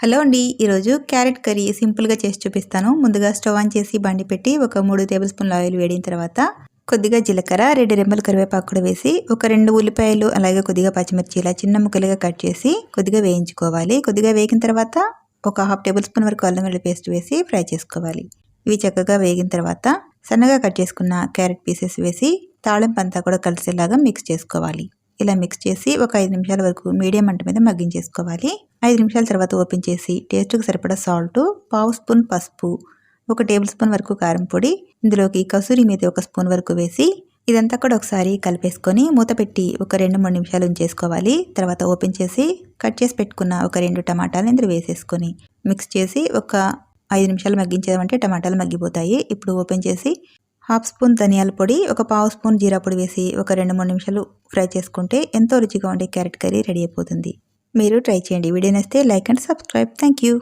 Hello అండి, ఈరోజు carrot curry సింపుల్గా చేసి చూపిస్తాను. ముందుగా స్టవ్ ఆన్ చేసి బండి పెట్టి ఒక 3 టేబుల్ స్పూన్ల ఆయిల్ వేడిన తర్వాత కొద్దిగా జీలకర్ర, 2 రెమ్మల కరివేపాకు కూడా వేసి ఒక 2 ఉల్లిపాయలు అలాగే కొద్దిగా పచ్చిమిర్చి ఇలా చిన్న ముక్కలుగా కట్ చేసి కొద్దిగా వేయించుకోవాలి. కొద్దిగా వేగిన తర్వాత ఒక 1/2 టేబుల్ స్పూన్ వరకు అల్లం వెల్లుల్లి పేస్ట్ వేసి ఫ్రై చేసుకోవాలి. ఇవి చక్కగా వేగిన తర్వాత సన్నగా కట్ చేసుకున్న క్యారెట్ పీసెస్ వేసి తాళింపు అంతా కూడా కలిసేలాగా మిక్స్ చేసుకోవాలి. ఇలా మిక్స్ చేసి ఒక 5 నిమిషాల వరకు మీడియం మంట మీద మగ్గించేసుకోవాలి. 5 నిమిషాల తర్వాత ఓపెన్ చేసి టేస్ట్కి సరిపడా సాల్ట్, 1/2 స్పూన్ పసుపు, 1 టేబుల్ స్పూన్ వరకు కారం పొడి, ఇందులోకి కసూరి మేతి 1 స్పూన్ వరకు వేసి ఇదంతా కూడా ఒకసారి కలిపేసుకొని మూత పెట్టి ఒక 2-3 నిమిషాలు ఉంచేసుకోవాలి. తర్వాత ఓపెన్ చేసి కట్ చేసి పెట్టుకున్న ఒక 2 టమాటాలు ఇందులో వేసేసుకొని మిక్స్ చేసి ఒక 5 నిమిషాలు మగ్గించామంటే టమాటాలు మగ్గిపోతాయి. ఇప్పుడు ఓపెన్ చేసి 1/2 స్పూన్ ధనియాల పొడి, ఒక 1/2 స్పూన్ జీరా పొడి వేసి ఒక 2-3 నిమిషాలు ఫ్రై చేసుకుంటే ఎంతో రుచిగా ఉండే క్యారెట్ కర్రీ రెడీ అయిపోతుంది. మీరు ట్రై చేయండి. వీడియో నచ్చితే like and subscribe. Thank you.